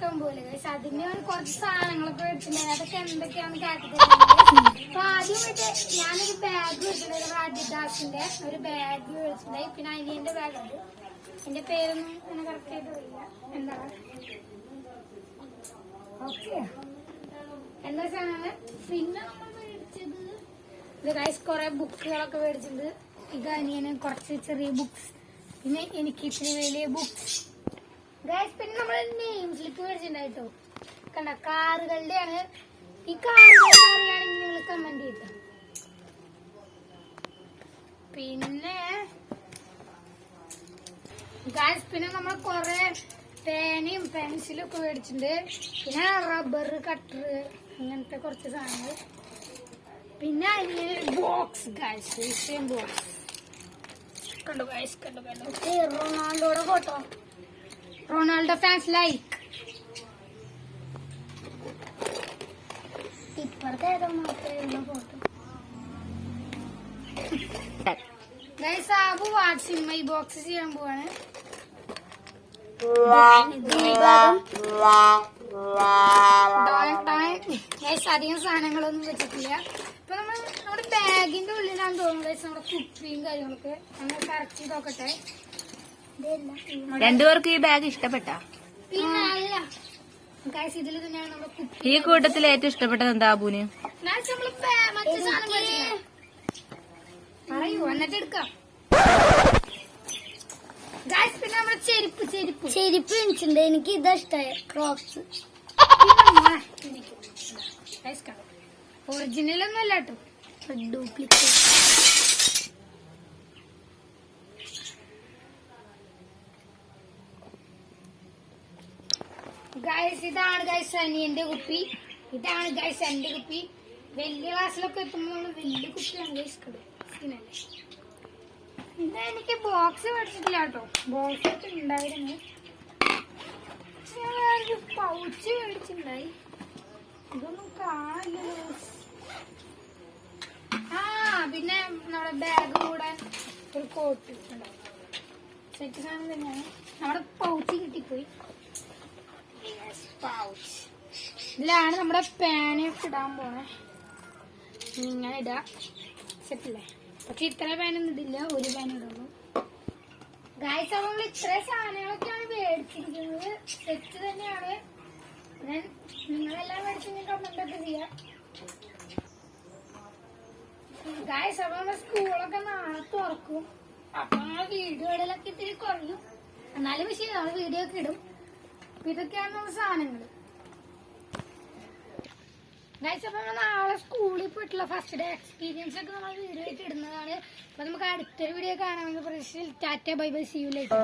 തുറക്കാൻ പോലെ ഗൈസ്. അതിന് കുറച്ച് സാധനങ്ങളൊക്കെ മേടിച്ചിട്ടുണ്ടായിരുന്നു. അതൊക്കെ എന്തൊക്കെയാണെന്ന് കേട്ടത്. അപ്പൊ ആദ്യമായിട്ട് ഞാനൊരു ബാഗ് മേടിച്ചിട്ടുണ്ടായിരുന്നു. അഡിഡാസിന്റെ ഒരു ബാഗ് മേടിച്ചിട്ടുണ്ടായി. പിന്നെ അനിയന്റെ ബാഗ് ഉണ്ട്. എന്റെ പേരൊന്നും അങ്ങനെ കറക്റ്റ് ആയിട്ട് അറിയില്ല. എന്താണ് ഓക്കെ എന്താ സാധനം. പിന്നെ നമ്മൾ മേടിച്ചത് ഇത് ഗൈസ് കുറെ ബുക്കുകളൊക്കെ മേടിച്ചിട്ടുണ്ട്. ഇത് അനിയന് കുറച്ച് ചെറിയ ബുക്സ്, പിന്നെ എനിക്ക് ഇത്തിരി വലിയ ബുക്സ് ഗൈസ്. പിന്നെ നമ്മൾ നെയിംസിലേക്ക് മേടിച്ചിട്ടുണ്ടായിട്ടോ. കണ്ട കാറുകളുടെയാണ്. ഈ കാറുകളുടെ അറിയാണെങ്കിൽ നിങ്ങൾ കമന്റ് ചെയ്ത. പിന്നെ ഗൈസ് പിന്നെ നമ്മൾ കുറെ പേനയും പെൻസിലും ഒക്കെ മേടിച്ചിട്ടുണ്ട്. പിന്നെ റബ്ബർ, കട്ടർ, അങ്ങനത്തെ കുറച്ച് സാധനങ്ങൾ. പിന്നെ അതിന് ബോക്സ് ഗൈസ്, സെയിം ബോക്സ് കണ്ടു ഗൈസ്. കണ്ടു റൊണാൾഡോയുടെ ഫോട്ടോ. Ronaldo fans like. ഇപ്പഴത്തെ ഏതോ മാത്രമേ ഫോട്ടോ ഗൈസ്. ആബു വാട്സിന്മ ഈ ബോക്സ് ചെയ്യാൻ പോവാണ്. അധികം സാധനങ്ങളൊന്നും വെച്ചിട്ടില്ല. ഇപ്പൊ നമ്മുടെ ബാഗിന്റെ ഉള്ളിലാന്ന് തോന്നുന്നു ഗൈസ് നമ്മുടെ കുപ്പിയും കാര്യങ്ങളൊക്കെ. നമ്മൾ കറക്റ്റ് ചെയ്ത് നോക്കട്ടെ. രണ്ടുപേർക്ക് ഈ ബാഗ് ഇഷ്ടപ്പെട്ട? പിന്നെ അല്ല ഗൈസ്, ഇതിൽ തന്നെയാണ് നമ്മുടെ കുപ്പി. ഈ കൂട്ടത്തിൽ ഏറ്റവും ഇഷ്ടപ്പെട്ടത് എന്താ അബുന്? മറ്റു സാധനം പറയൂ എന്നിട്ട് എടുക്കാം ഗൈസ്. പിന്നെ നമ്മുടെ ചെരുപ്പ് മേടിച്ചിട്ടുണ്ട്. എനിക്ക് ഇതാ ഇഷ്ടമായ ക്രോക്സ്. ഒറിജിനൽ ഒന്നും അല്ല കേട്ടോ, ഡ്യൂപ്ലിക്കേറ്റ്. ഗൈസ് ഇതാണ് ഗൈസ് അനിയന്റെ കുപ്പി. ഇതാണ് ഗൈസ് എന്റെ കുപ്പി. വലിയ ക്ലാസ്സിലൊക്കെ എത്തുമ്പോൾ വലിയ കുപ്പിയാണ് ഗൈസ്. പിന്നെ എനിക്ക് ബോക്സ് മേടിച്ചിട്ടില്ല കേട്ടോ. ബോക്സ് ഒക്കെ ഉണ്ടായിരുന്നു. ഞാനൊരു പൗച്ച് മേടിച്ചിട്ടുണ്ടായി. ഇതൊന്നും കാണില്ല. ആ പിന്നെ നമ്മുടെ ബാഗ് കൂടാൻ ഒരു കോട്ട് ഉണ്ടാവും. സെറ്റ് സാധനം തന്നെയാണ്. നമ്മുടെ പൗച്ച് കിട്ടിപ്പോയി. പൗച്ച് ഇതിലാണ് നമ്മുടെ പാനൊക്കെ ഇടാൻ പോണേ. ഇങ്ങനെ ഇടാ സെറ്റല്ലേ. പക്ഷെ ഇത്ര പാനൊന്നും ഇടില്ല, ഒരു പാൻ ഇടുള്ളൂ ഗൈസ്. അപ്പോൾ നമ്മൾ ഇത്ര സാധനങ്ങളൊക്കെയാണ് മേടിച്ചിരിക്കുന്നത്. സെറ്റ് തന്നെയാണ്. നിങ്ങളെല്ലാം മേടിച്ചെങ്കിൽ കമന്റൊക്കെ ചെയ്യാം ഗൈസ്. അപ്പൊ നമ്മുടെ സ്കൂളൊക്കെ നാളെ തുറക്കും. അപ്പൊ നമ്മളെ വീഡിയോ ഇടലൊക്കെ ഇത്തിരി കുറയും. എന്നാലും വിഷയം നമ്മൾ വീഡിയോ ഒക്കെ ഇടും. ഇതൊക്കെയാണ് നമ്മുടെ സാധനങ്ങൾ ഗൈസ്. അപ്പൊ നമ്മൾ നാളെ സ്കൂളിൽ പോയിട്ടുള്ള ഫസ്റ്റ് ഡേ എക്സ്പീരിയൻസ് ഒക്കെ നമ്മൾ വീഡിയോ ആയിട്ട് ഇടുന്നതാണ്. അപ്പൊ നമുക്ക് അടുത്തൊരു വീഡിയോ കാണാമെന്ന് പ്രതീക്ഷിച്ച് tata bye bye, see you later.